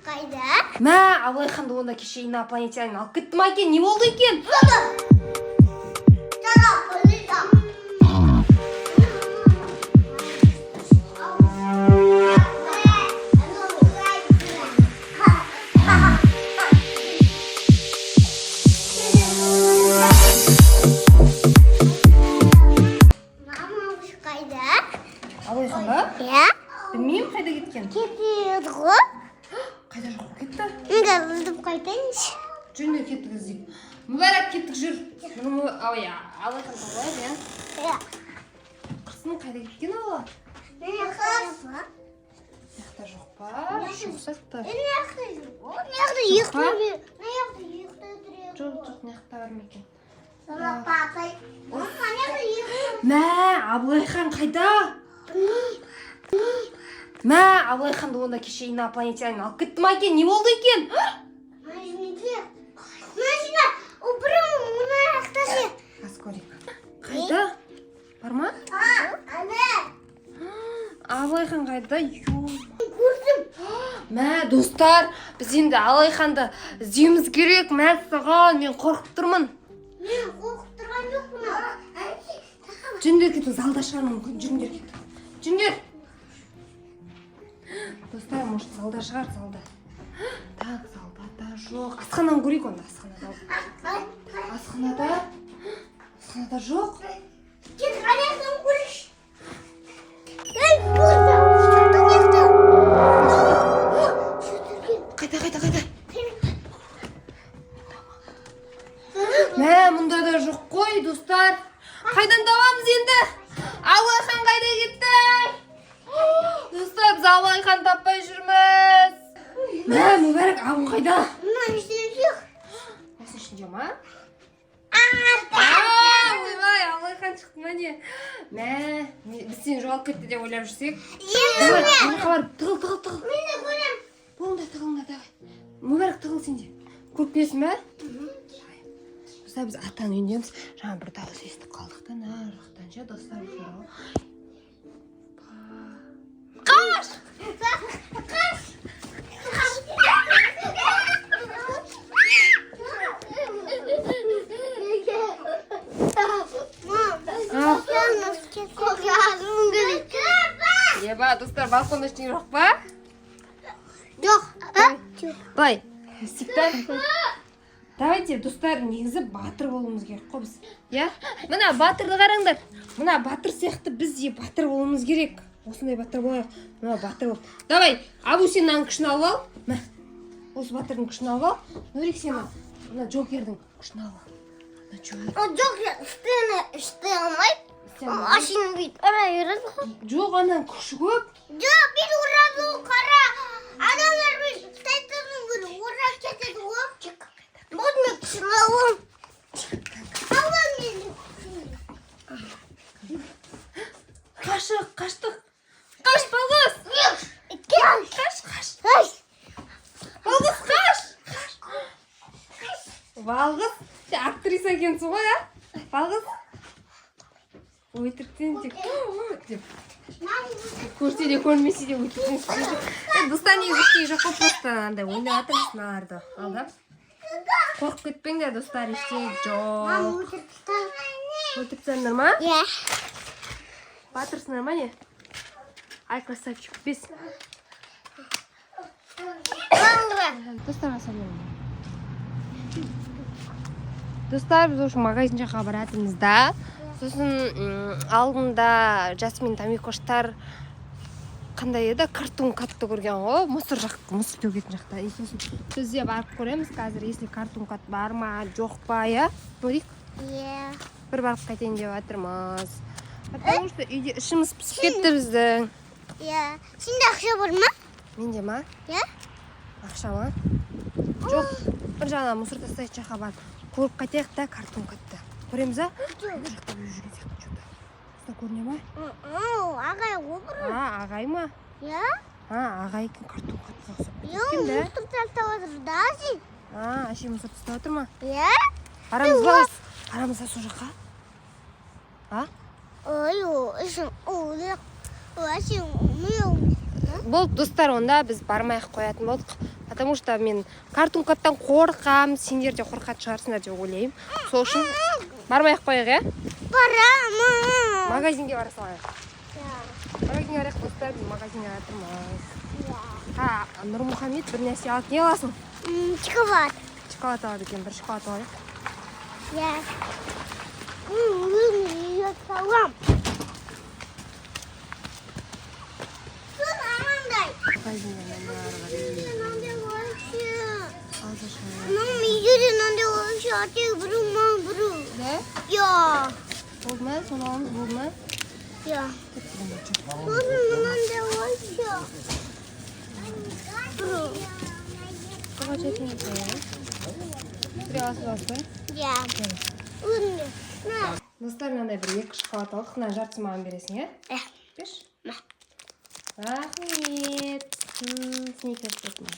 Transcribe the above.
қайда? Мә, Абылайханды онда кеше инопланетянин алып кетті ма екен? Не болды екен? Абылайхан ба? Иә? Білмеймін қайда кеткен. Кетеді ғой. Қайда жоқ кетті? Неге іздеп қайтайыншы? Жүріңдер кеттік іздейік. Мүбәрак кеттік жүр. Абылайхан табылайық, иә? Иә. Қырсын қайда кеткен ала? Неқта жоқ па? Шықсақты. Жоқ, неқта бар ма екен? Мә, Абылайхан қайда? Мә, Абылайханды онда кеше инопланетянин алып кетті ма екен? Не болды екен? Қайда? Бар ма? Абылайхан қайда? Мә, достар, біз енді Абылайханды іздеуіміз керек. Мә, саған, мен қорқып тұрмын. Мен қорқып тұрған жоқпын. Жүріңдер кетіп, залда шығар мүмкін. Жүріңдер кетіп. Жүріңдер. Достар, может, залда шығар, залда. Так, залда да жоқ. Асхананы көрейік онда, асханада. Асханада жоқ. Кет, аяқтан көрейші. Қайда? Мә, мұнда да жоқ қой, достар. Қайдан табамыз енді? Абылайхан қайда кетті? Достар, біз Абылайхан таппай жүрміз. Мә, мүбәрак, абың қайда? Осының ішінде ма? Ойбай, Абылайхан шықты ма не? Мә, біз сені жоғалып кетті деп ойлап жүрсек. Давай, тығыл. Мен де көрем. Болыңда, тығылыңда, давай. Мүбәрак, тығыл сенде. Көріп келесің бә? Достар, біз аттан үйіндеміз. Жаңа бір дауыс естіп қалдық та, ар жақтан ше, достар. Қаш! Еба, достар, балконда ештеңе жоқ па? Жоқ. Бай, істейікті. Давайте, достар, негізі батыр болуымыз керек қой біз. Я? Мына батырды қараңдар. Мына батыр сияқты біз де батыр болуымыз керек. Осындай батыр болайық. Мына батыр бол. Давай, Абу сен мынаның күшін алып ал. Мә. Осы батырдың күшін алып ал. Нұрик сен мына Джокердің күшін алып ал. Мына Джокер. Джокер істей алмайды. Машина бүйтіп ұрай береді ғой. Жоқ, ананың күші көп. Жоқ, бүйтіп ұрады ғой, қара. Адамдар бүйтіп ұстайтынын бүйтіп ұрап кетеді ғой. Вот мен күшін алам. Алам мені. Қаштық. Қаш, балғыз. Қаш. Балғыз, қаш. Балғыз, сен актриса екенсің ғой, а? Балғыз. Өйтіріктен деп. Көрсе де көрмесе де өйтіріктен. Достар негізі ештеңе жоқ қой, просто андай ойнап жатырмыз мыналарды. Алда. Қорқып кетпеңдер, достар, ештеңе жоқ. Өтіп тастадыңдар ма? Иә. Батырсыңдар ма не? Ай, красавчик, бес. Достар, достар, біз осы магазин жаққа баратынбыз да. Сосын алдында Жасмин Тамикоштар қандай еді? Картун катты көрген ғой, мұсыр төгетін жақта. Сосын біз де барып көреміз қазір, если картун кат бар ма, жоқ па, я? Көрейік? Иә. Бір барып қайтайын деп жатырмыз. Потому что үйде ішіміз пісіп кетті біздің. Иә. Сенде ақша бар ма? Менде ма? Иә. Ақша ма? Жоқ. Бір жағына мұсыр тастайтын жаққа барып көріп қайтайық та картун катты. Көреміз, а? Бір жақта бір жүрген сияқты что-то. Көріне ма? Ағай ғой. Ағай ма? Иә. Ағай екен, картун қатты ұқсап кеткен бе? Мұсыр тастап отыр да сен. Әше мұсыр тастап отыр ма? Иә. Барамыз ба? Барамыз ба сол жаққа? Ой, ішің олық. Сен болды достар, онда біз бармай-ақ қоятын болдық. Потому что мен картункаттан қорқам, сендер де қорқатын шығарсыңдар деп ойлаймын. Сол үшін бармай-ақ қояйық, иә? Барамын. Магазинге бара салайық. Магазинге барайық достар, біз магазинге жатырмыз. Нұрмұхамед бір нәрсе алып не аласың? Шоколад. Шоколад алады екен, бір шоколад алайық. Иә. Мен салам. Сын амандай. Магазинге Да? Ja. Болды ма? Соны аламыз, болды ма? Ja. Мынандай ойыншы. Соға жетейін екен. Біре аласыз. Ja. Достар, мынандай бір 2 шоколад алдық. Мына жартысын маған бересің, иә? Ja. Беш? Рахмет. Сникерс болды ма?